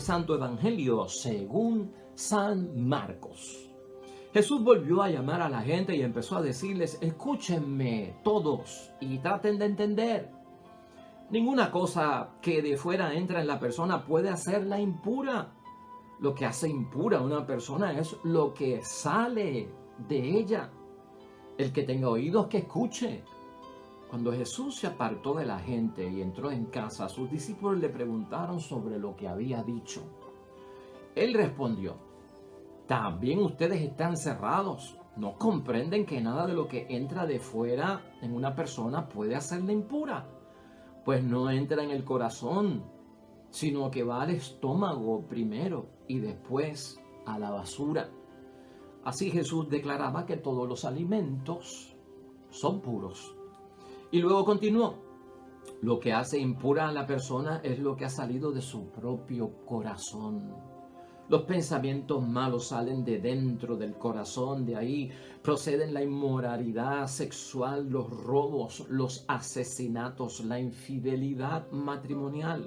Santo Evangelio según San Marcos. Jesús volvió a llamar a la gente y empezó a decirles: escúchenme todos y traten de entender. Ninguna cosa que de fuera entra en la persona puede hacerla impura. Lo que hace impura a una persona es lo que sale de ella. El que tenga oídos, que escuche. Cuando Jesús se apartó de la gente y entró en casa, sus discípulos le preguntaron sobre lo que había dicho. Él respondió: ¿también ustedes están cerrados? ¿No comprenden que nada de lo que entra de fuera en una persona puede hacerla impura? Pues no entra en el corazón, sino que va al estómago primero y después a la basura. Así Jesús declaraba que todos los alimentos son puros. Y luego continuó: lo que hace impura a la persona es lo que ha salido de su propio corazón. Los pensamientos malos salen de dentro del corazón, de ahí proceden la inmoralidad sexual, los robos, los asesinatos, la infidelidad matrimonial,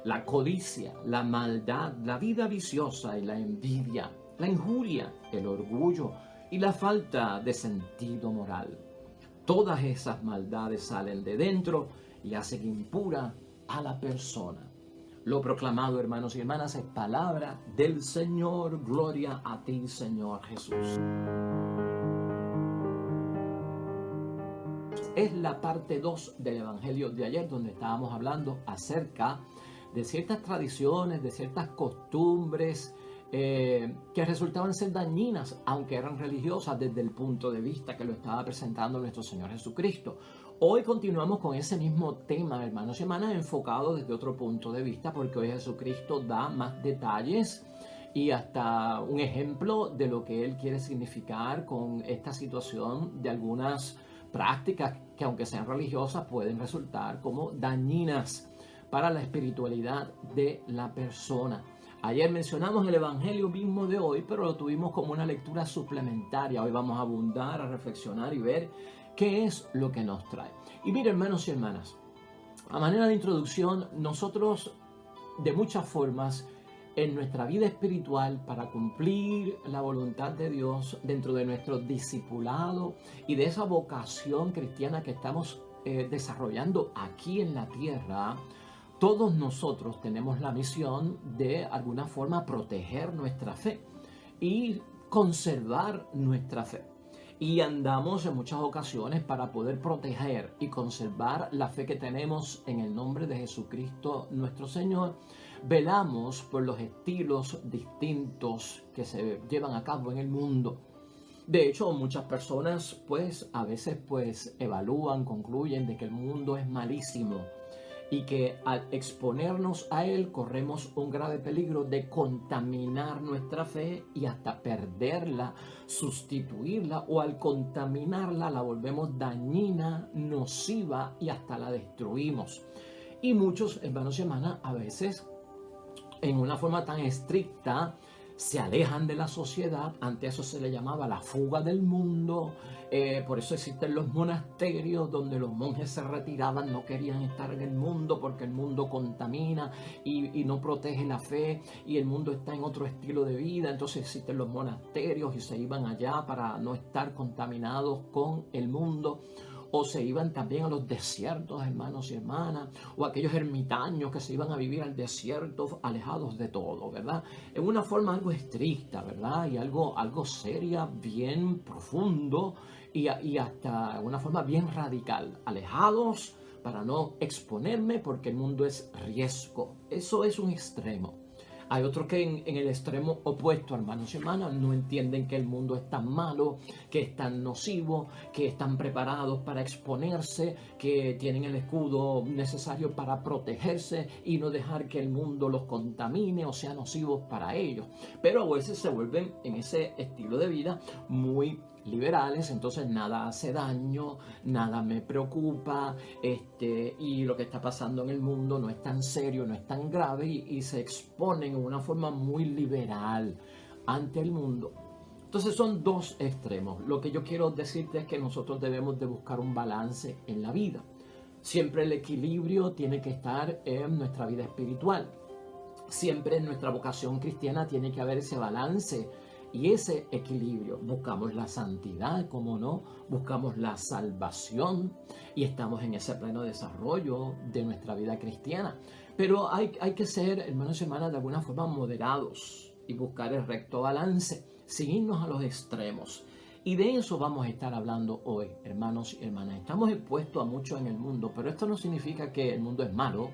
la codicia, la maldad, la vida viciosa y la envidia, la injuria, el orgullo y la falta de sentido moral. Todas esas maldades salen de dentro y hacen impura a la persona. Lo proclamado, hermanos y hermanas, es palabra del Señor. Gloria a ti, Señor Jesús. Es la parte 2 del Evangelio de ayer, donde estábamos hablando acerca de ciertas tradiciones, de ciertas costumbres que resultaban ser dañinas, aunque eran religiosas desde el punto de vista que lo estaba presentando nuestro Señor Jesucristo. Hoy continuamos con ese mismo tema, hermanos y hermanas, enfocado desde otro punto de vista, porque hoy Jesucristo da más detalles y hasta un ejemplo de lo que Él quiere significar con esta situación de algunas prácticas que, aunque sean religiosas, pueden resultar como dañinas para la espiritualidad de la persona. Ayer mencionamos el Evangelio mismo de hoy, pero lo tuvimos como una lectura suplementaria. Hoy vamos a abundar, a reflexionar y ver qué es lo que nos trae. Y miren, hermanos y hermanas, a manera de introducción, nosotros de muchas formas en nuestra vida espiritual, para cumplir la voluntad de Dios dentro de nuestro discipulado y de esa vocación cristiana que estamos desarrollando aquí en la tierra, todos nosotros tenemos la misión de alguna forma proteger nuestra fe y conservar nuestra fe. Y andamos en muchas ocasiones para poder proteger y conservar la fe que tenemos en el nombre de Jesucristo nuestro Señor. Velamos por los estilos distintos que se llevan a cabo en el mundo. De hecho, muchas personas a veces evalúan, concluyen de que el mundo es malísimo y que al exponernos a él corremos un grave peligro de contaminar nuestra fe y hasta perderla, sustituirla, o al contaminarla la volvemos dañina, nociva y hasta la destruimos. Y muchos hermanos y hermanas a veces en una forma tan estricta se alejan de la sociedad. Antes eso se le llamaba la fuga del mundo. Por eso existen los monasterios donde los monjes se retiraban, no querían estar en el mundo porque el mundo contamina y no protege la fe, y el mundo está en otro estilo de vida. Entonces existen los monasterios y se iban allá para no estar contaminados con el mundo. O se iban también a los desiertos, hermanos y hermanas, o aquellos ermitaños que se iban a vivir al desierto, alejados de todo, ¿verdad? En una forma algo estricta, ¿verdad? Y algo seria, bien profundo y hasta una forma bien radical. Alejados para no exponerme porque el mundo es riesgo. Eso es un extremo. Hay otros que en el extremo opuesto, hermanos y hermanas, no entienden que el mundo es tan malo, que es tan nocivo, que están preparados para exponerse, que tienen el escudo necesario para protegerse y no dejar que el mundo los contamine o sea nocivo para ellos. Pero a veces se vuelven en ese estilo de vida muy liberales, entonces nada hace daño, nada me preocupa, y lo que está pasando en el mundo no es tan serio, no es tan grave, y se exponen en una forma muy liberal ante el mundo. Entonces son dos extremos. Lo que yo quiero decirte es que nosotros debemos de buscar un balance en la vida. Siempre el equilibrio tiene que estar en nuestra vida espiritual. Siempre en nuestra vocación cristiana tiene que haber ese balance y ese equilibrio. Buscamos la santidad, como no, buscamos la salvación y estamos en ese pleno desarrollo de nuestra vida cristiana. Pero hay que ser, hermanos y hermanas, de alguna forma moderados y buscar el recto balance, sin irnos a los extremos. Y de eso vamos a estar hablando hoy, hermanos y hermanas. Estamos expuestos a mucho en el mundo, pero esto no significa que el mundo es malo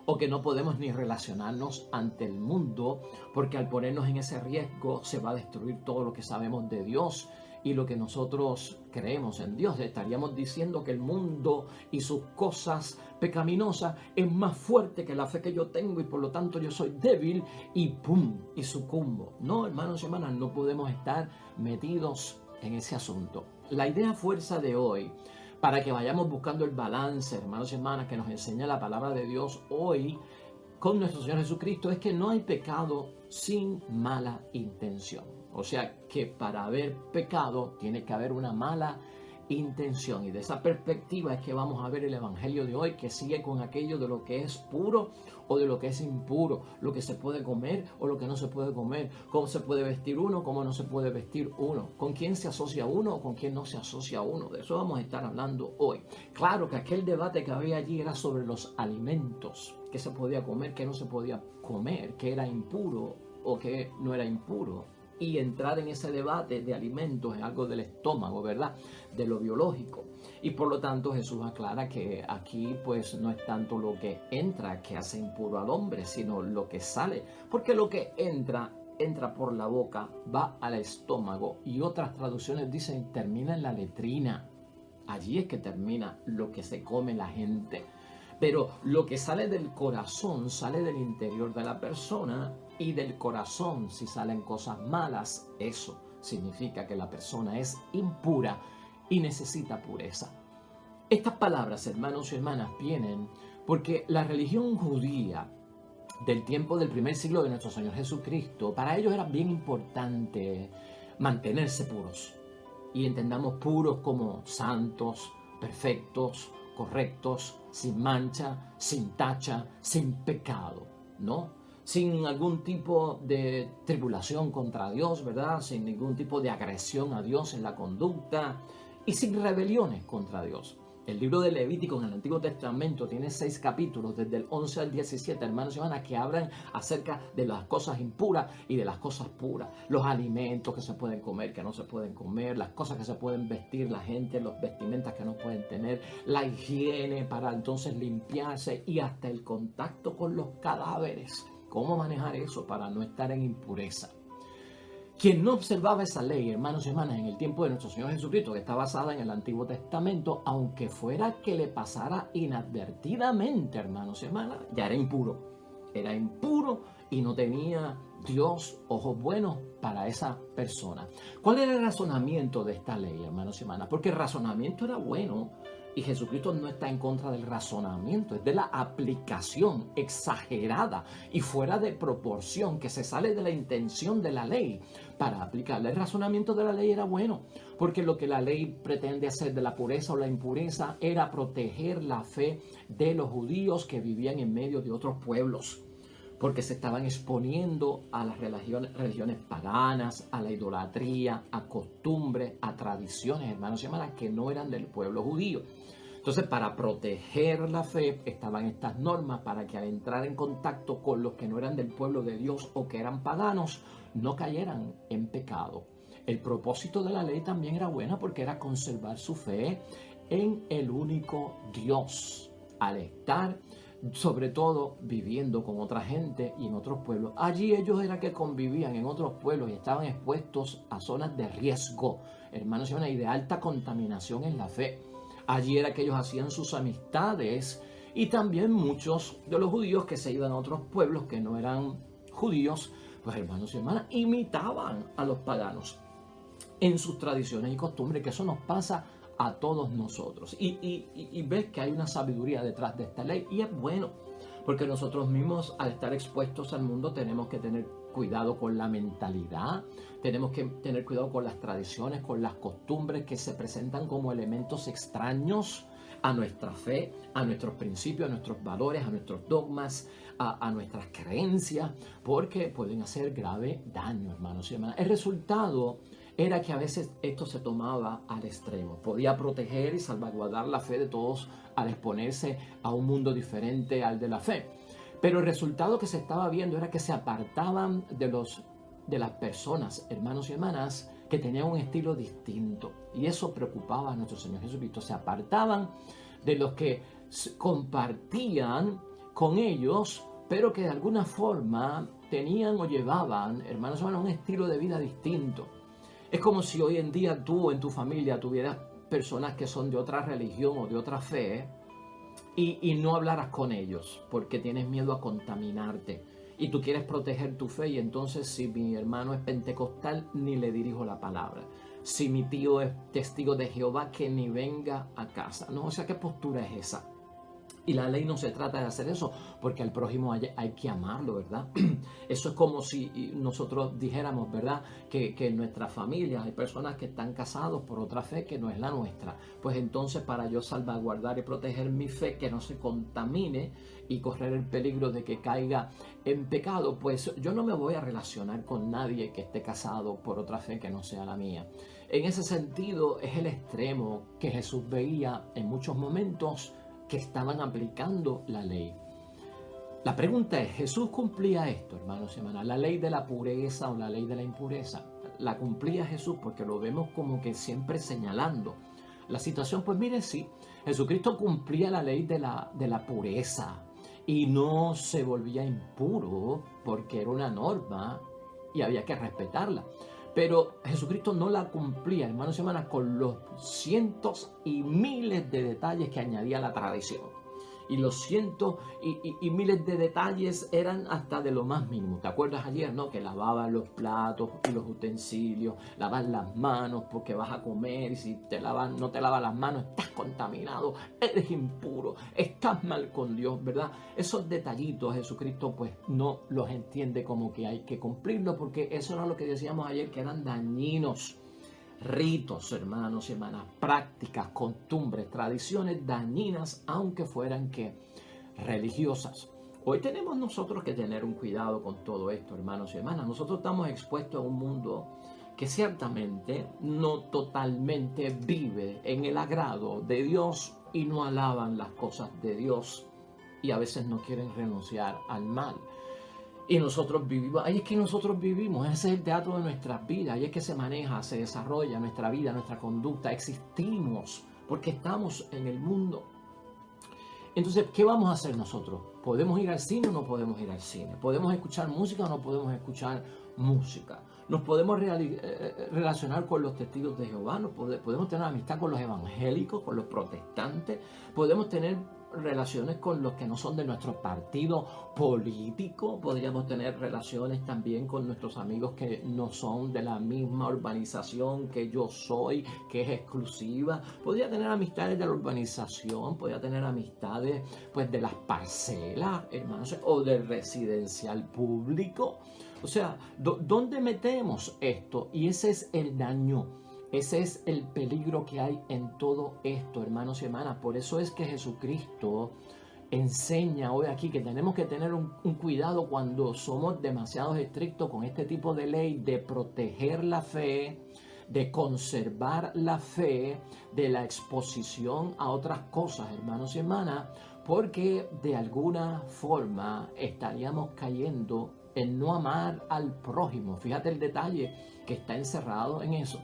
o que no podemos ni relacionarnos ante el mundo, porque al ponernos en ese riesgo se va a destruir todo lo que sabemos de Dios y lo que nosotros creemos en Dios. Estaríamos diciendo que el mundo y sus cosas pecaminosas es más fuerte que la fe que yo tengo y por lo tanto yo soy débil y ¡pum! Y sucumbo. No, hermanos y hermanas, no podemos estar metidos en ese asunto. La idea fuerza de hoy, para que vayamos buscando el balance, hermanos y hermanas, que nos enseña la palabra de Dios hoy con nuestro Señor Jesucristo, es que no hay pecado sin mala intención. O sea que para haber pecado tiene que haber una mala intención. Y de esa perspectiva es que vamos a ver el Evangelio de hoy, que sigue con aquello de lo que es puro o de lo que es impuro, lo que se puede comer o lo que no se puede comer, cómo se puede vestir uno, cómo no se puede vestir uno, con quién se asocia uno o con quién no se asocia uno. De eso vamos a estar hablando hoy. Claro que aquel debate que había allí era sobre los alimentos, qué se podía comer, qué no se podía comer, qué era impuro o qué no era impuro. Y entrar en ese debate de alimentos es algo del estómago, ¿verdad? De lo biológico. Y por lo tanto Jesús aclara que aquí pues no es tanto lo que entra que hace impuro al hombre, sino lo que sale. Porque lo que entra por la boca, va al estómago y otras traducciones dicen termina en la letrina. Allí es que termina lo que se come la gente. Pero lo que sale del corazón sale del interior de la persona y del corazón, si salen cosas malas, eso significa que la persona es impura y necesita pureza. Estas palabras, hermanos y hermanas, vienen porque la religión judía del tiempo del primer siglo de nuestro Señor Jesucristo, para ellos era bien importante mantenerse puros. Y entendamos puros como santos, perfectos, correctos, sin mancha, sin tacha, sin pecado, ¿no? Sin algún tipo de tribulación contra Dios, ¿verdad? Sin ningún tipo de agresión a Dios en la conducta y sin rebeliones contra Dios. El libro de Levítico en el Antiguo Testamento tiene 6 capítulos, desde el 11 al 17, hermanos y hermanas, que hablan acerca de las cosas impuras y de las cosas puras. Los alimentos que se pueden comer, que no se pueden comer, las cosas que se pueden vestir la gente, los vestimentas que no pueden tener, la higiene para entonces limpiarse y hasta el contacto con los cadáveres. ¿Cómo manejar eso para no estar en impureza? Quien no observaba esa ley, hermanos y hermanas, en el tiempo de nuestro Señor Jesucristo, que está basada en el Antiguo Testamento, aunque fuera que le pasara inadvertidamente, hermanos y hermanas, ya era impuro. Era impuro y no tenía Dios ojos buenos para esa persona. ¿Cuál era el razonamiento de esta ley, hermanos y hermanas? Porque el razonamiento era bueno. Y Jesucristo no está en contra del razonamiento, es de la aplicación exagerada y fuera de proporción que se sale de la intención de la ley para aplicarla. El razonamiento de la ley era bueno, porque lo que la ley pretende hacer de la pureza o la impureza era proteger la fe de los judíos que vivían en medio de otros pueblos, porque se estaban exponiendo a las religiones paganas, a la idolatría, a costumbres, a tradiciones, hermanos y hermanas, que no eran del pueblo judío. Entonces, para proteger la fe, estaban estas normas para que al entrar en contacto con los que no eran del pueblo de Dios o que eran paganos, no cayeran en pecado. El propósito de la ley también era buena porque era conservar su fe en el único Dios. Al estar sobre todo viviendo con otra gente y en otros pueblos. Allí ellos era que convivían en otros pueblos y estaban expuestos a zonas de riesgo, hermanos y hermanas, y de alta contaminación en la fe. Allí era que ellos hacían sus amistades y también muchos de los judíos que se iban a otros pueblos que no eran judíos, pues hermanos y hermanas, imitaban a los paganos en sus tradiciones y costumbres, que eso nos pasa a todos nosotros. Y ves que hay una sabiduría detrás de esta ley y es bueno, porque nosotros mismos al estar expuestos al mundo tenemos que tener cuidado con la mentalidad, tenemos que tener cuidado con las tradiciones, con las costumbres que se presentan como elementos extraños a nuestra fe, a nuestros principios, a nuestros valores, a nuestros dogmas, a nuestras creencias, porque pueden hacer grave daño, hermanos y hermanas. El resultado era que a veces esto se tomaba al extremo. Podía proteger y salvaguardar la fe de todos al exponerse a un mundo diferente al de la fe. Pero el resultado que se estaba viendo era que se apartaban de las personas, hermanos y hermanas, que tenían un estilo distinto. Y eso preocupaba a nuestro Señor Jesucristo. Se apartaban de los que compartían con ellos, pero que de alguna forma tenían o llevaban, hermanos y hermanas, un estilo de vida distinto. Es como si hoy en día tú en tu familia tuvieras personas que son de otra religión o de otra fe y no hablaras con ellos porque tienes miedo a contaminarte y tú quieres proteger tu fe, y entonces si mi hermano es pentecostal ni le dirijo la palabra, si mi tío es testigo de Jehová que ni venga a casa, ¿no? O sea, ¿qué postura es esa? Y la ley no se trata de hacer eso, porque al prójimo hay que amarlo, ¿verdad? Eso es como si nosotros dijéramos, ¿verdad? Que en nuestra familia hay personas que están casados por otra fe que no es la nuestra. Pues entonces, para yo salvaguardar y proteger mi fe, que no se contamine y correr el peligro de que caiga en pecado, pues yo no me voy a relacionar con nadie que esté casado por otra fe que no sea la mía. En ese sentido, es el extremo que Jesús veía en muchos momentos que estaban aplicando la ley. La pregunta es, ¿Jesús cumplía esto, hermanos y hermanas? La ley de la pureza o la ley de la impureza. ¿La cumplía Jesús? Porque lo vemos como que siempre señalando la situación. Pues mire, sí, Jesucristo cumplía la ley de la pureza y no se volvía impuro porque era una norma y había que respetarla. Pero Jesucristo no la cumplía, hermanos y hermanas, con los cientos y miles de detalles que añadía la tradición. Y los cientos y miles de detalles eran hasta de lo más mínimo. ¿Te acuerdas ayer, no? Que lavabas los platos y los utensilios, lavas las manos porque vas a comer, y si no te lavas las manos, estás contaminado, eres impuro, estás mal con Dios, ¿verdad? Esos detallitos Jesucristo pues no los entiende como que hay que cumplirlos, porque eso era lo que decíamos ayer, que eran dañinos. Ritos, hermanos y hermanas, prácticas, costumbres, tradiciones dañinas, aunque fueran que religiosas. Hoy tenemos nosotros que tener un cuidado con todo esto, hermanos y hermanas. Nosotros estamos expuestos a un mundo que ciertamente no totalmente vive en el agrado de Dios y no alaban las cosas de Dios, y a veces no quieren renunciar al mal. Y nosotros vivimos, ahí es que nosotros vivimos, ese es el teatro de nuestras vidas, ahí es que se maneja, se desarrolla nuestra vida, nuestra conducta, existimos porque estamos en el mundo. Entonces, ¿qué vamos a hacer nosotros? ¿Podemos ir al cine o no podemos ir al cine? ¿Podemos escuchar música o no podemos escuchar música? ¿Nos podemos relacionar con los testigos de Jehová? ¿Podemos tener amistad con los evangélicos, con los protestantes? ¿Podemos tener relaciones con los que no son de nuestro partido político? Podríamos tener relaciones también con nuestros amigos que no son de la misma urbanización que yo soy, que es exclusiva. Podría tener amistades de la urbanización, podría tener amistades pues de las parcelas, hermanos, o del residencial público. O sea, ¿dónde metemos esto? Y ese es el daño. Ese es el peligro que hay en todo esto, hermanos y hermanas. Por eso es que Jesucristo enseña hoy aquí que tenemos que tener un cuidado cuando somos demasiado estrictos con este tipo de ley, de proteger la fe, de conservar la fe, de la exposición a otras cosas, hermanos y hermanas, porque de alguna forma estaríamos cayendo en no amar al prójimo. Fíjate el detalle que está encerrado en eso.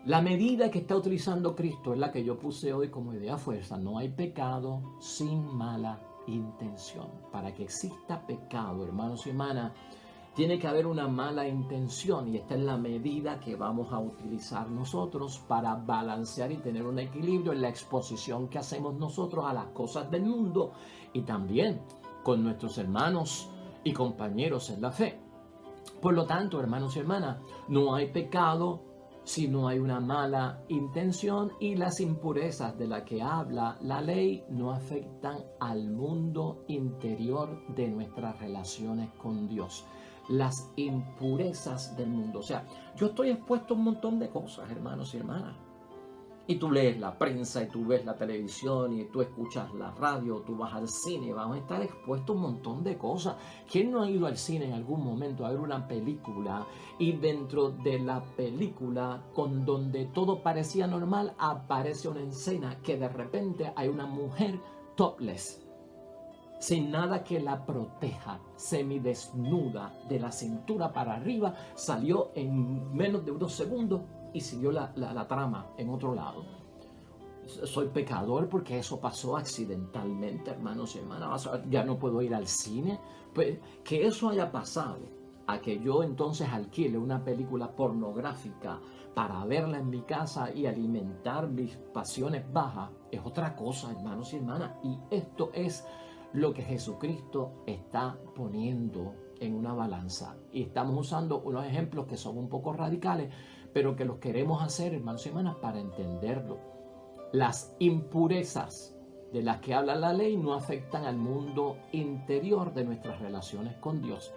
La medida que está utilizando Cristo es la que yo puse hoy como idea fuerza. No hay pecado sin mala intención. Para que exista pecado, hermanos y hermanas, tiene que haber una mala intención, y esta es la medida que vamos a utilizar nosotros para balancear y tener un equilibrio en la exposición que hacemos nosotros a las cosas del mundo y también con nuestros hermanos y compañeros en la fe. Por lo tanto, hermanos y hermanas, no hay pecado si no hay una mala intención, y las impurezas de las que habla la ley no afectan al mundo interior de nuestras relaciones con Dios. Las impurezas del mundo. O sea, yo estoy expuesto a un montón de cosas, hermanos y hermanas. Y tú lees la prensa, y tú ves la televisión, y tú escuchas la radio, tú vas al cine, y vamos a estar expuestos a un montón de cosas. ¿Quién no ha ido al cine en algún momento a ver una película y dentro de la película, con donde todo parecía normal, aparece una escena que de repente hay una mujer topless, sin nada que la proteja, semidesnuda, de la cintura para arriba, salió en menos de unos segundos y siguió la trama en otro lado? Soy pecador porque eso pasó accidentalmente, hermanos y hermanas. Ya no puedo ir al cine. Pues que eso haya pasado a que yo entonces alquile una película pornográfica para verla en mi casa y alimentar mis pasiones bajas es otra cosa, hermanos y hermanas. Y esto es lo que Jesucristo está poniendo en una balanza. Y estamos usando unos ejemplos que son un poco radicales, pero que los queremos hacer, hermanos y hermanas, para entenderlo. Las impurezas de las que habla la ley no afectan al mundo interior de nuestras relaciones con Dios.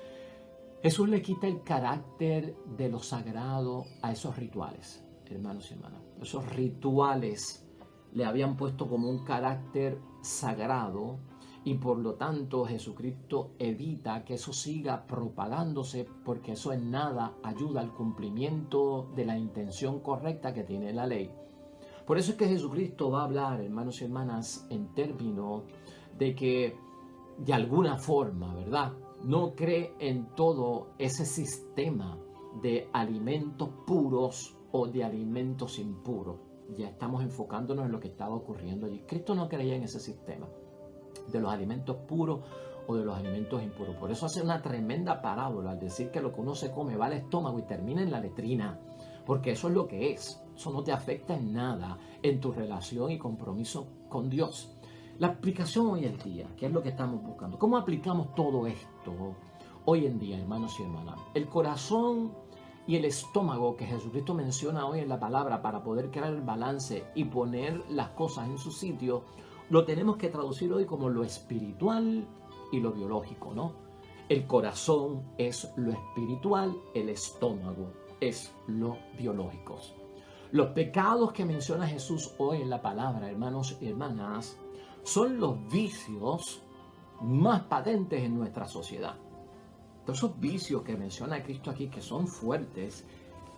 Jesús le quita el carácter de lo sagrado a esos rituales, hermanos y hermanas. Esos rituales le habían puesto como un carácter sagrado y por lo tanto Jesucristo evita que eso siga propagándose, porque eso en nada ayuda al cumplimiento de la intención correcta que tiene la ley. Por eso es que Jesucristo va a hablar, hermanos y hermanas, en términos de que de alguna forma, ¿verdad?, no cree en todo ese sistema de alimentos puros o de alimentos impuros. Ya estamos enfocándonos en lo que estaba ocurriendo allí. Cristo no creía en ese sistema de los alimentos puros o de los alimentos impuros. Por eso hace una tremenda parábola al decir que lo que uno se come va al estómago y termina en la letrina. Porque eso es lo que es. Eso no te afecta en nada en tu relación y compromiso con Dios. La aplicación hoy en día, ¿qué es lo que estamos buscando? ¿Cómo aplicamos todo esto hoy en día, hermanos y hermanas? El corazón y el estómago que Jesucristo menciona hoy en la palabra para poder crear el balance y poner las cosas en su sitio, lo tenemos que traducir hoy como lo espiritual y lo biológico, ¿no? El corazón es lo espiritual, el estómago es lo biológico. Los pecados que menciona Jesús hoy en la palabra, hermanos y hermanas, son los vicios más patentes en nuestra sociedad. Todos esos vicios que menciona Cristo aquí, que son fuertes,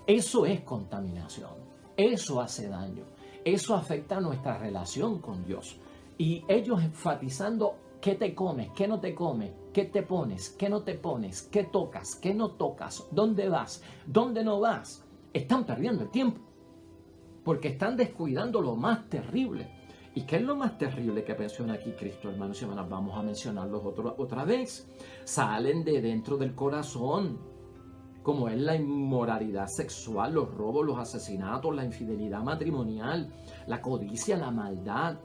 eso es contaminación, eso hace daño, eso afecta nuestra relación con Dios. Y ellos enfatizando qué te comes, qué no te comes, qué te pones, qué no te pones, qué tocas, qué no tocas, dónde vas, dónde no vas, están perdiendo el tiempo, porque están descuidando lo más terrible. ¿Y qué es lo más terrible que menciona aquí Cristo, hermanos y hermanas? Vamos a mencionarlos otra vez. Salen de dentro del corazón, como es la inmoralidad sexual, los robos, los asesinatos, la infidelidad matrimonial, la codicia, la maldad,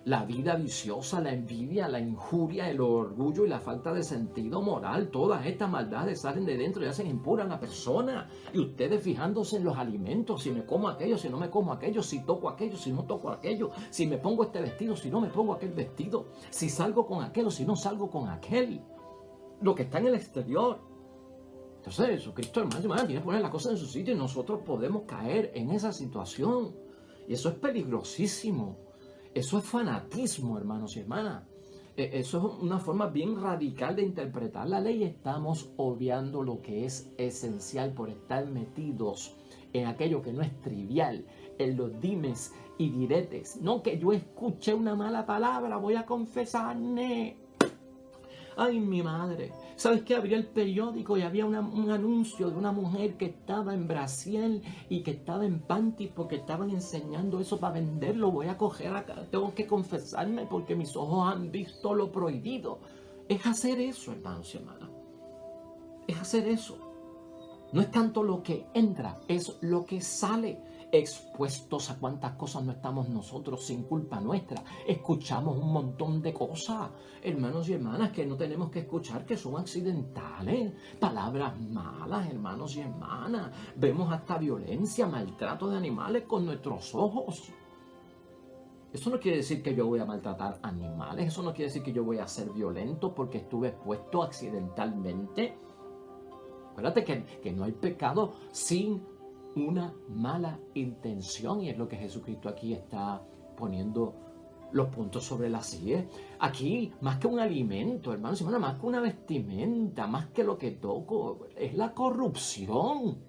la vida viciosa, la envidia, la injuria, el orgullo y la falta de sentido moral. Todas estas maldades salen de dentro y hacen impura a la persona. Y ustedes fijándose en los alimentos, si me como aquello, si no me como aquello, si toco aquello, si no toco aquello, si me pongo este vestido, si no me pongo aquel vestido, si salgo con aquello, si no salgo con aquel. Lo que está en el exterior. Entonces Jesucristo, hermano, tiene que poner las cosas en su sitio y nosotros podemos caer en esa situación. Y eso es peligrosísimo. Eso es fanatismo, hermanos y hermanas. Eso es una forma bien radical de interpretar la ley. Estamos obviando lo que es esencial por estar metidos en aquello que no es trivial, en los dimes y diretes. No que yo escuché una mala palabra, voy a confesarme. Ay, mi madre. ¿Sabes qué? Abrí el periódico y había un anuncio de una mujer que estaba en brasier y que estaba en panty porque estaban enseñando eso para venderlo. Voy a coger acá, tengo que confesarme porque mis ojos han visto lo prohibido. Es hacer eso, hermanos y hermanas. Es hacer eso. No es tanto lo que entra, es lo que sale. Expuestos a cuántas cosas no estamos nosotros sin culpa nuestra. Escuchamos un montón de cosas, hermanos y hermanas, que no tenemos que escuchar, que son accidentales. Palabras malas, hermanos y hermanas. Vemos hasta violencia, maltrato de animales con nuestros ojos. Eso no quiere decir que yo voy a maltratar animales. Eso no quiere decir que yo voy a ser violento porque estuve expuesto accidentalmente. Acuérdate que no hay pecado sin una mala intención, y es lo que Jesucristo aquí está poniendo los puntos sobre las sillas. Aquí, más que un alimento, hermanos y hermanas, más que una vestimenta, más que lo que toco, es la corrupción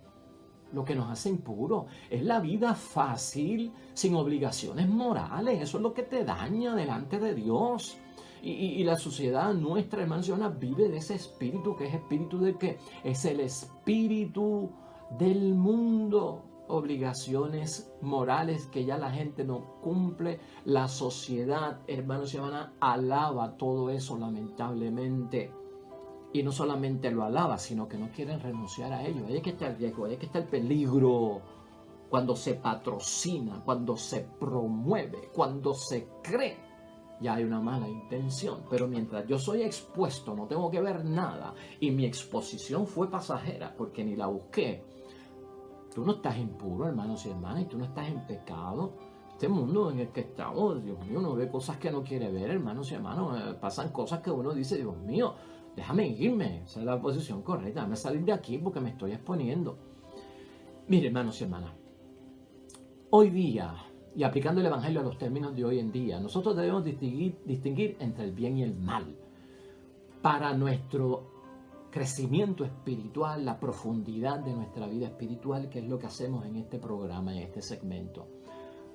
lo que nos hace impuros. Es la vida fácil, sin obligaciones morales. Eso es lo que te daña delante de Dios. Y la sociedad nuestra, hermanos y hermanas, vive de ese espíritu, que es espíritu de que es el espíritu del mundo. Obligaciones morales que ya la gente no cumple. La sociedad, hermanos y hermanas, alaba todo eso, lamentablemente. Y no solamente lo alaba, sino que no quieren renunciar a ello. Ahí es que está el riesgo, ahí es que está el peligro. Cuando se patrocina, cuando se promueve, cuando se cree, ya hay una mala intención. Pero mientras yo soy expuesto, no tengo que ver nada, y mi exposición fue pasajera porque ni la busqué. Tú no estás impuro, hermanos y hermanas, y tú no estás en pecado. Este mundo en el que estamos, Dios mío, uno ve cosas que no quiere ver, hermanos y hermanas. Pasan cosas que uno dice, Dios mío, déjame irme. Esa es la posición correcta. Déjame salir de aquí porque me estoy exponiendo. Mire, hermanos y hermanas, hoy día, y aplicando el Evangelio a los términos de hoy en día, nosotros debemos distinguir entre el bien y el mal. Para nuestro crecimiento espiritual, la profundidad de nuestra vida espiritual, que es lo que hacemos en este programa, en este segmento.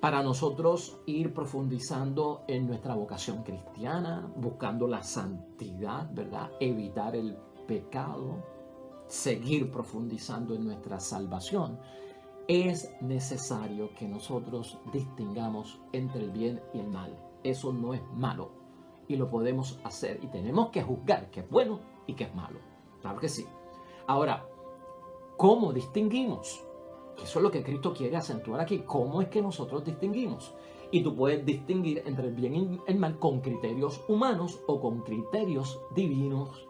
Para nosotros ir profundizando en nuestra vocación cristiana, buscando la santidad, ¿verdad? Evitar el pecado, seguir profundizando en nuestra salvación, es necesario que nosotros distingamos entre el bien y el mal. Eso no es malo y lo podemos hacer, y tenemos que juzgar qué es bueno y qué es malo. Claro que sí. Ahora, ¿cómo distinguimos? Eso es lo que Cristo quiere acentuar aquí. ¿Cómo es que nosotros distinguimos? Y tú puedes distinguir entre el bien y el mal con criterios humanos o con criterios divinos.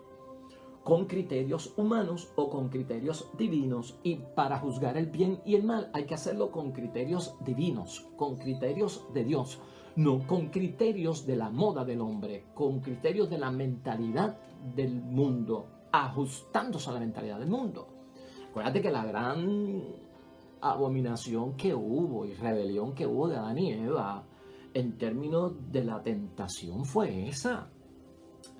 Con criterios humanos o con criterios divinos. Y para juzgar el bien y el mal hay que hacerlo con criterios divinos, con criterios de Dios. No con criterios de la moda del hombre, con criterios de la mentalidad del mundo, ajustándose a la mentalidad del mundo. Acuérdate que la gran abominación que hubo y rebelión que hubo de Adán y Eva en términos de la tentación fue esa.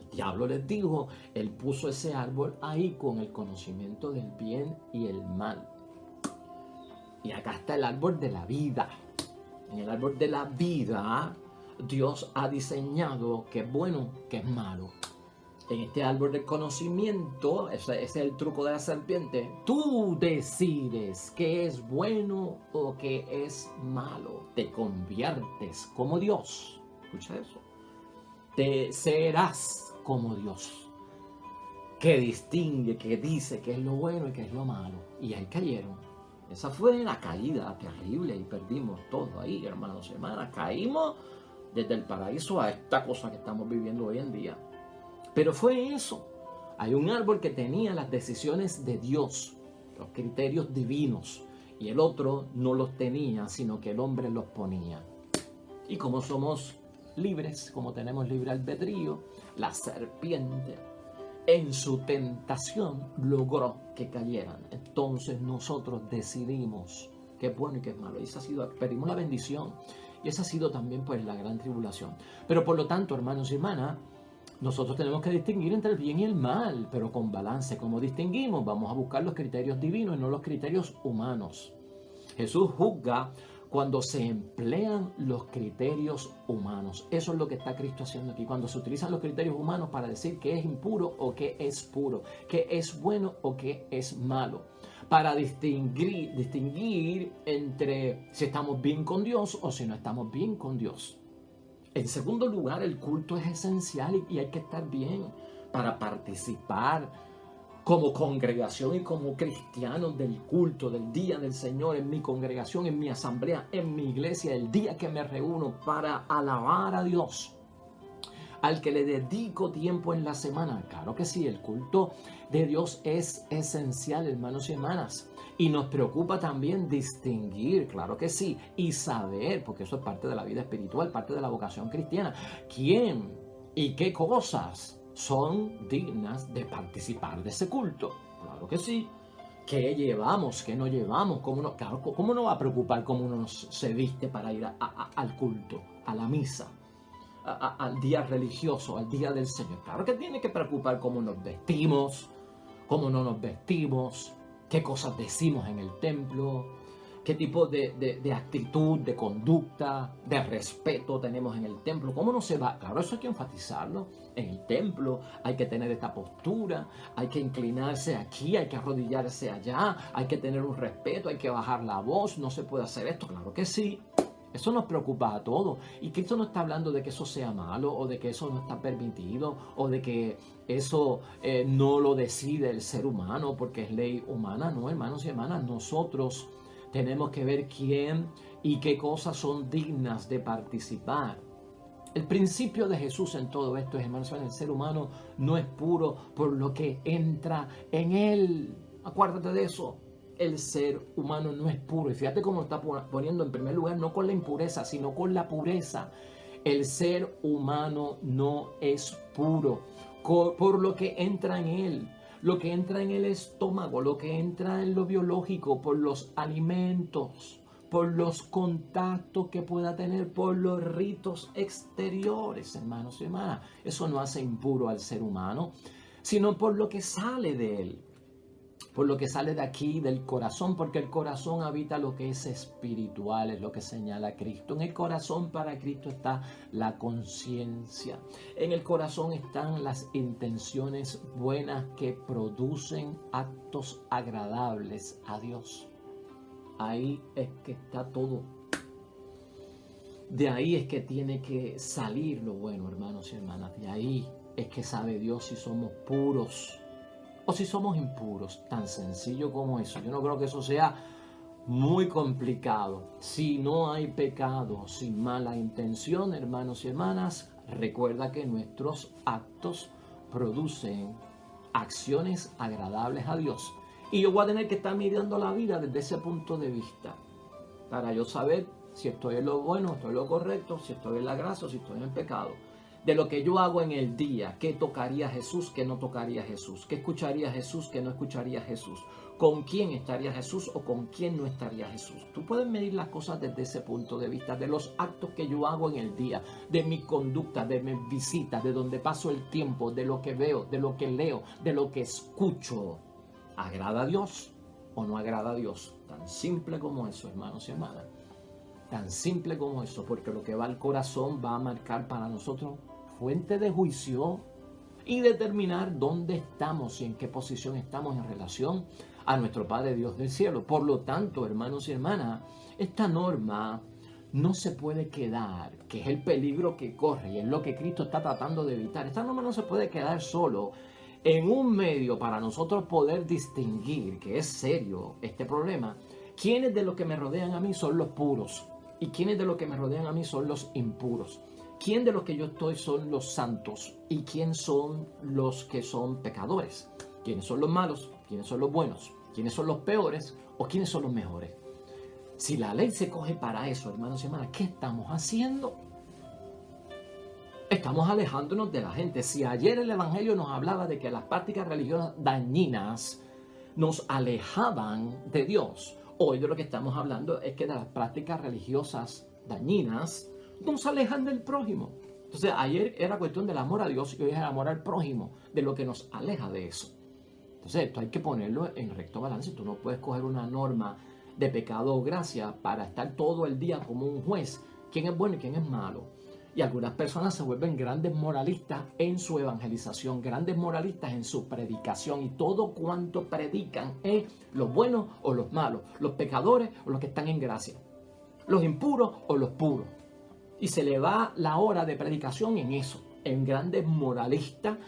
El diablo les dijo, él puso ese árbol ahí con el conocimiento del bien y el mal. Y acá está el árbol de la vida. En el árbol de la vida, Dios ha diseñado qué es bueno, qué es malo. En este árbol del conocimiento, ese es el truco de la serpiente, tú decides qué es bueno o qué es malo. Te conviertes como Dios. Escucha eso. Te serás como Dios, que distingue, que dice qué es lo bueno y qué es lo malo. Y ahí cayeron. Esa fue la caída terrible y perdimos todo ahí, hermanos y hermanas. Caímos desde el paraíso a esta cosa que estamos viviendo hoy en día. Pero fue eso. Hay un árbol que tenía las decisiones de Dios, los criterios divinos, y el otro no los tenía, sino que el hombre los ponía. Y como somos libres, como tenemos libre albedrío, la serpiente en su tentación logró que cayeran. Entonces nosotros decidimos qué es bueno y qué es malo. Y esa ha sido, pedimos la bendición. Y esa ha sido también pues la gran tribulación. Pero por lo tanto, hermanos y hermanas, nosotros tenemos que distinguir entre el bien y el mal, pero con balance. ¿Cómo distinguimos? Vamos a buscar los criterios divinos y no los criterios humanos. Jesús juzga cuando se emplean los criterios humanos. Eso es lo que está Cristo haciendo aquí. Cuando se utilizan los criterios humanos para decir qué es impuro o qué es puro, qué es bueno o qué es malo. Para distinguir entre si estamos bien con Dios o si no estamos bien con Dios. En segundo lugar, el culto es esencial y hay que estar bien para participar como congregación y como cristianos del culto, del día del Señor, en mi congregación, en mi asamblea, en mi iglesia, el día que me reúno para alabar a Dios, al que le dedico tiempo en la semana. Claro que sí, el culto de Dios es esencial, hermanos y hermanas. Y nos preocupa también distinguir, claro que sí, y saber, porque eso es parte de la vida espiritual, parte de la vocación cristiana, quién y qué cosas son dignas de participar de ese culto. Claro que sí. ¿Qué llevamos? ¿Qué no llevamos? Claro, ¿cómo no va a preocupar cómo uno se viste para ir al culto, a la misa, al día religioso, al día del Señor? Claro que tiene que preocupar cómo nos vestimos, cómo no nos vestimos, qué cosas decimos en el templo, qué tipo de actitud, de conducta, de respeto tenemos en el templo. ¿Cómo no se va? Claro, eso hay que enfatizarlo. En el templo hay que tener esta postura, hay que inclinarse aquí, hay que arrodillarse allá, hay que tener un respeto, hay que bajar la voz, no se puede hacer esto. Claro que sí. Eso nos preocupa a todos. Y Cristo no está hablando de que eso sea malo o de que eso no está permitido o de que eso no lo decide el ser humano porque es ley humana. No, hermanos y hermanas, nosotros tenemos que ver quién y qué cosas son dignas de participar. El principio de Jesús en todo esto es, hermanos, el ser humano no es puro por lo que entra en él. Acuérdate de eso. El ser humano no es puro. Y fíjate cómo está poniendo en primer lugar, no con la impureza, sino con la pureza. El ser humano no es puro por lo que entra en él. Lo que entra en el estómago, lo que entra en lo biológico, por los alimentos, por los contactos que pueda tener, por los ritos exteriores, hermanos y hermanas. Eso no hace impuro al ser humano, sino por lo que sale de él, por lo que sale de aquí, del corazón, porque el corazón habita lo que es espiritual, es lo que señala Cristo. En el corazón para Cristo está la conciencia. En el corazón están las intenciones buenas que producen actos agradables a Dios. Ahí es que está todo. De ahí es que tiene que salir lo bueno, hermanos y hermanas. De ahí es que sabe Dios si somos puros o si somos impuros. Tan sencillo como eso. Yo no creo que eso sea muy complicado. Si no hay pecado, sin mala intención, hermanos y hermanas, recuerda que nuestros actos producen acciones agradables a Dios. Y yo voy a tener que estar mirando la vida desde ese punto de vista, para yo saber si estoy en lo bueno, estoy en lo correcto, si estoy en la gracia o si estoy en el pecado. De lo que yo hago en el día, qué tocaría Jesús, qué no tocaría Jesús, qué escucharía Jesús, qué no escucharía Jesús, con quién estaría Jesús o con quién no estaría Jesús. Tú puedes medir las cosas desde ese punto de vista, de los actos que yo hago en el día, de mi conducta, de mis visitas, de donde paso el tiempo, de lo que veo, de lo que leo, de lo que escucho. ¿Agrada a Dios o no agrada a Dios? Tan simple como eso, hermanos y hermanas. Tan simple como eso, porque lo que va al corazón va a marcar para nosotros fuente de juicio y determinar dónde estamos y en qué posición estamos en relación a nuestro Padre Dios del cielo. Por lo tanto, hermanos y hermanas, esta norma no se puede quedar, que es el peligro que corre y es lo que Cristo está tratando de evitar. Esta norma no se puede quedar solo en un medio para nosotros poder distinguir, que es serio este problema, quiénes de los que me rodean a mí son los puros y quiénes de los que me rodean a mí son los impuros. ¿Quién de los que yo estoy son los santos y quién son los que son pecadores? ¿Quiénes son los malos? ¿Quiénes son los buenos? ¿Quiénes son los peores? ¿O quiénes son los mejores? Si la ley se coge para eso, hermanos y hermanas, ¿qué estamos haciendo? Estamos alejándonos de la gente. Si ayer el Evangelio nos hablaba de que las prácticas religiosas dañinas nos alejaban de Dios, hoy de lo que estamos hablando es que de las prácticas religiosas dañinas nos alejan del prójimo. Entonces ayer era cuestión del amor a Dios y hoy es el amor al prójimo, de lo que nos aleja de eso. Entonces esto hay que ponerlo en recto balance. Tú no puedes coger una norma de pecado o gracia para estar todo el día como un juez. ¿Quién es bueno y quién es malo? Y algunas personas se vuelven grandes moralistas en su evangelización, grandes moralistas en su predicación. Y todo cuanto predican es los buenos o los malos, los pecadores o los que están en gracia, los impuros o los puros. Y se le va la hora de predicación en eso, en grandes moralistas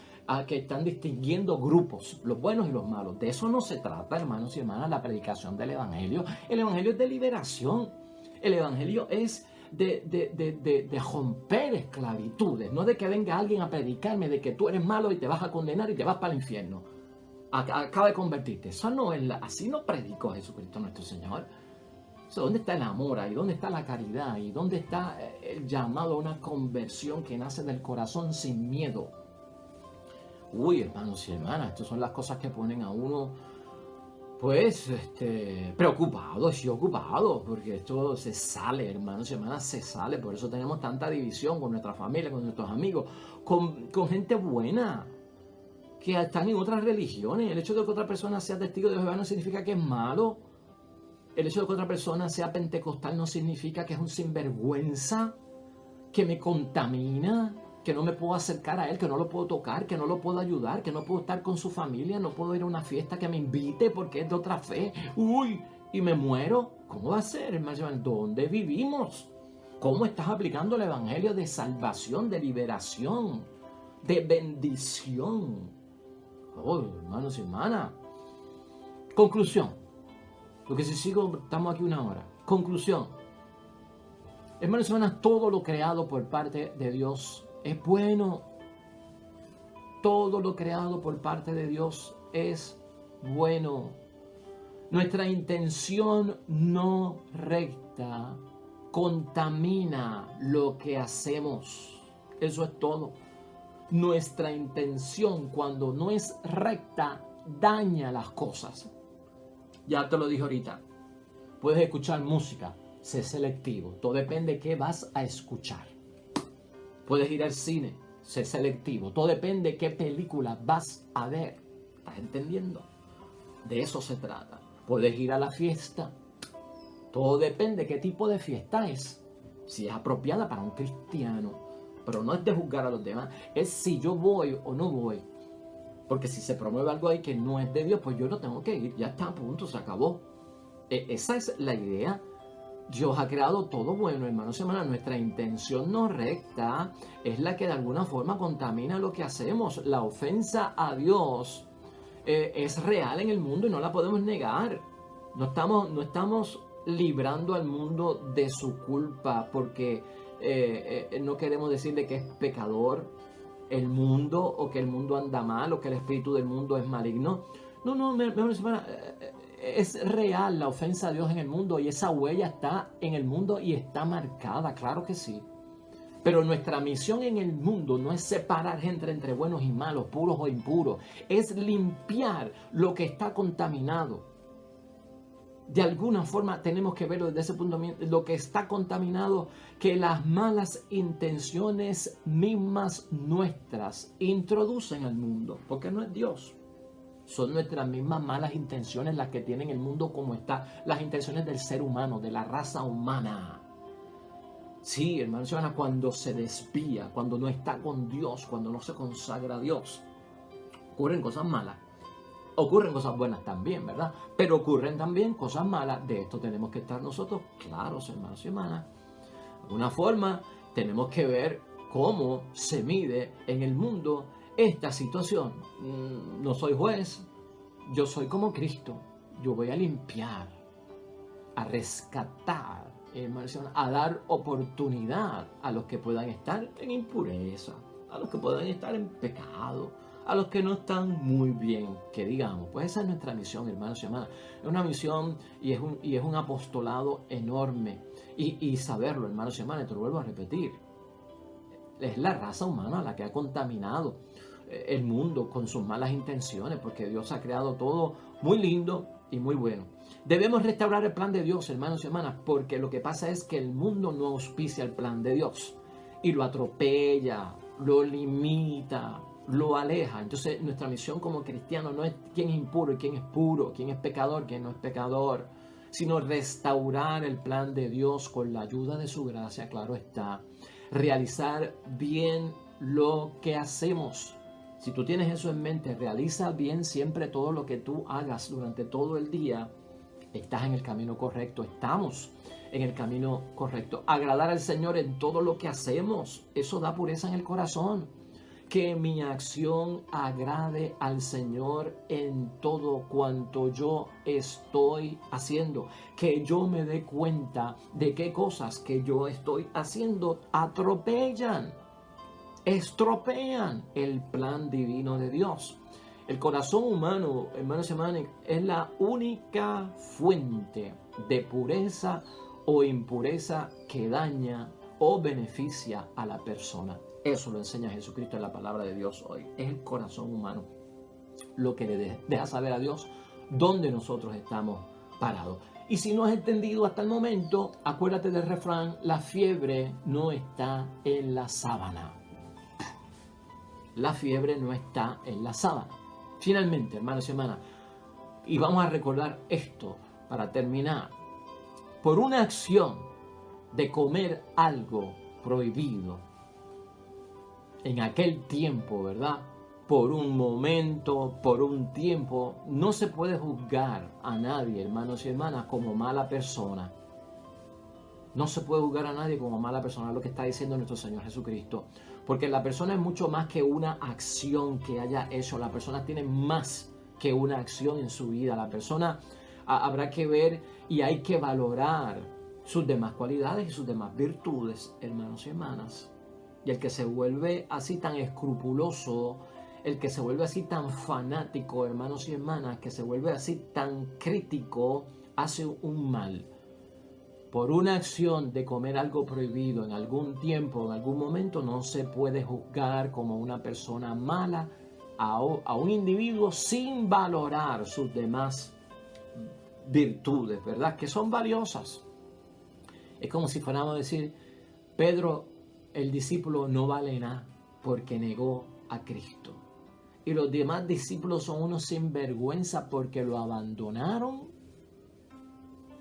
que están distinguiendo grupos, los buenos y los malos. De eso no se trata, hermanos y hermanas, la predicación del Evangelio. El Evangelio es de liberación. El Evangelio es de romper esclavitudes, no de que venga alguien a predicarme de que tú eres malo y te vas a condenar y te vas para el infierno. Acaba de convertirte. Eso no es así no predicó Jesucristo nuestro Señor. ¿Dónde está el amor ahí? ¿Dónde está la caridad? ¿Y dónde está el llamado a una conversión que nace del corazón sin miedo? Uy, hermanos y hermanas, estas son las cosas que ponen a uno Pues, preocupado, sí ocupado, porque esto se sale, hermanos y hermanas, se sale. Por eso tenemos tanta división con nuestra familia, con nuestros amigos, con gente buena, que están en otras religiones. El hecho de que otra persona sea testigo de Jehová no significa que es malo. El hecho de que otra persona sea pentecostal no significa que es un sinvergüenza, que me contamina, que no me puedo acercar a él, que no lo puedo tocar, que no lo puedo ayudar, que no puedo estar con su familia, no puedo ir a una fiesta que me invite porque es de otra fe. Uy, y me muero. ¿Cómo va a ser, hermano? ¿Dónde vivimos? ¿Cómo estás aplicando el evangelio de salvación, de liberación, de bendición? Oh, hermanos y hermanas. Conclusión. Porque si sigo, estamos aquí una hora. Conclusión. Hermanos y hermanas, todo lo creado por parte de Dios es bueno. Todo lo creado por parte de Dios es bueno. Nuestra intención no recta contamina lo que hacemos. Eso es todo. Nuestra intención, cuando no es recta, daña las cosas. Ya te lo dije ahorita. Puedes escuchar música, sé selectivo. Todo depende de qué vas a escuchar. Puedes ir al cine, sé selectivo. Todo depende de qué película vas a ver. ¿Estás entendiendo? De eso se trata. Puedes ir a la fiesta. Todo depende de qué tipo de fiesta es. Si es apropiada para un cristiano. Pero no es de juzgar a los demás. Es si yo voy o no voy. Porque si se promueve algo ahí que no es de Dios, pues yo no tengo que ir. Ya está, a punto, se acabó. Esa es la idea. Dios ha creado todo bueno, hermanos y hermanas. Nuestra intención no recta es la que de alguna forma contamina lo que hacemos. La ofensa a Dios es real en el mundo y no la podemos negar. No estamos librando al mundo de su culpa porque no queremos decirle que es pecador el mundo o que el mundo anda mal o que el espíritu del mundo es maligno. No, hermanos y hermanas, es real la ofensa a Dios en el mundo y esa huella está en el mundo y está marcada, claro que sí. Pero nuestra misión en el mundo no es separar gente entre buenos y malos, puros o impuros. Es limpiar lo que está contaminado. De alguna forma tenemos que verlo desde ese punto de vista. Lo que está contaminado, que las malas intenciones mismas nuestras introducen al mundo. Porque no es Dios. Son nuestras mismas malas intenciones las que tienen el mundo como está. Las intenciones del ser humano, de la raza humana. Sí, hermanos y hermanas, cuando se desvía, cuando no está con Dios, cuando no se consagra a Dios, ocurren cosas malas. Ocurren cosas buenas también, ¿verdad? Pero ocurren también cosas malas. De esto tenemos que estar nosotros claros, hermanos y hermanas. De alguna forma, tenemos que ver cómo se mide en el mundo esta situación. No soy juez, yo soy como Cristo. Yo voy a limpiar, a rescatar, a dar oportunidad a los que puedan estar en impureza, a los que puedan estar en pecado, a los que no están muy bien, que digamos. Pues esa es nuestra misión, hermanos y hermanas. Es una misión y es un apostolado enorme. Y saberlo, hermanos y hermanas, te lo vuelvo a repetir. Es la raza humana la que ha contaminado el mundo con sus malas intenciones, porque Dios ha creado todo muy lindo y muy bueno. Debemos restaurar el plan de Dios, hermanos y hermanas, porque lo que pasa es que el mundo no auspicia el plan de Dios y lo atropella, lo limita, lo aleja. Entonces nuestra misión como cristianos no es quién es impuro y quién es puro, quién es pecador, quién no es pecador, sino restaurar el plan de Dios con la ayuda de su gracia, claro está. Realizar bien lo que hacemos. Si tú tienes eso en mente, realiza bien siempre todo lo que tú hagas durante todo el día. Estás en el camino correcto, estamos en el camino correcto. Agradar al Señor en todo lo que hacemos, eso da pureza en el corazón. Que mi acción agrade al Señor en todo cuanto yo estoy haciendo. Que yo me dé cuenta de qué cosas que yo estoy haciendo atropellan, estropean el plan divino de Dios. El corazón humano, hermanos y hermanas, es la única fuente de pureza o impureza que daña o beneficia a la persona. Eso lo enseña Jesucristo en la palabra de Dios hoy. Es el corazón humano lo que le deja saber a Dios dónde nosotros estamos parados. Y si no has entendido hasta el momento, acuérdate del refrán: la fiebre no está en la sábana. La fiebre no está en la sábana. Finalmente, hermanos y hermanas, y vamos a recordar esto para terminar: por una acción de comer algo prohibido en aquel tiempo, ¿verdad? Por un momento, por un tiempo, no se puede juzgar a nadie, hermanos y hermanas, como mala persona. No se puede juzgar a nadie como mala persona, es lo que está diciendo nuestro Señor Jesucristo. Porque la persona es mucho más que una acción que haya hecho. La persona tiene más que una acción en su vida. La persona habrá que ver y hay que valorar sus demás cualidades y sus demás virtudes, hermanos y hermanas. Y el que se vuelve así tan escrupuloso, el que se vuelve así tan fanático, hermanos y hermanas, que se vuelve así tan crítico, hace un mal. Por una acción de comer algo prohibido en algún tiempo, en algún momento, no se puede juzgar como una persona mala a un individuo sin valorar sus demás virtudes, ¿verdad? Que son valiosas. Es como si fuéramos a decir: Pedro, el discípulo, no vale nada porque negó a Cristo. Y los demás discípulos son unos sinvergüenza porque lo abandonaron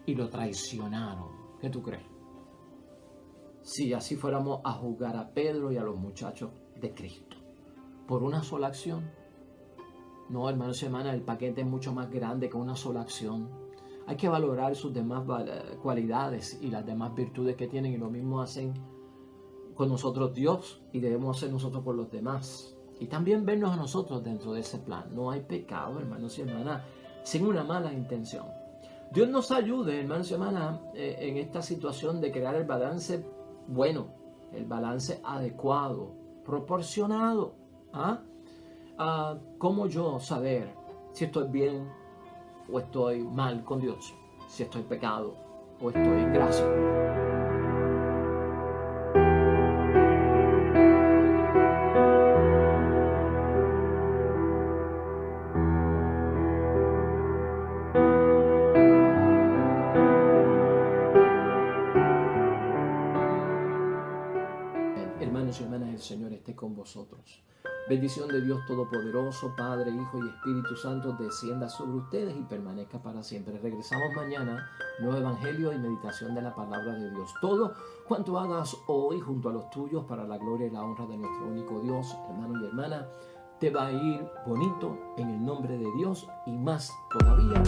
y lo traicionaron. ¿Qué tú crees? Si así fuéramos a juzgar a Pedro y a los muchachos de Cristo por una sola acción. No, hermanos y hermanas, el paquete es mucho más grande que una sola acción. Hay que valorar sus demás cualidades y las demás virtudes que tienen, y lo mismo hacen con nosotros Dios y debemos hacer nosotros con los demás. Y también vernos a nosotros dentro de ese plan. No hay pecado, hermanos y hermanas, sin una mala intención. Dios nos ayude, hermanos y hermanas, en esta situación de crear el balance bueno, el balance adecuado, proporcionado. ¿Cómo yo saber si estoy bien o estoy mal con Dios? Si estoy pecado o estoy en gracia. Hermanos y hermanas, el Señor esté con vosotros. Bendición de Dios Todopoderoso, Padre, Hijo y Espíritu Santo, descienda sobre ustedes y permanezca para siempre. Regresamos mañana, nuevo evangelio y meditación de la palabra de Dios. Todo cuanto hagas hoy junto a los tuyos para la gloria y la honra de nuestro único Dios, hermano y hermana, te va a ir bonito en el nombre de Dios y más todavía.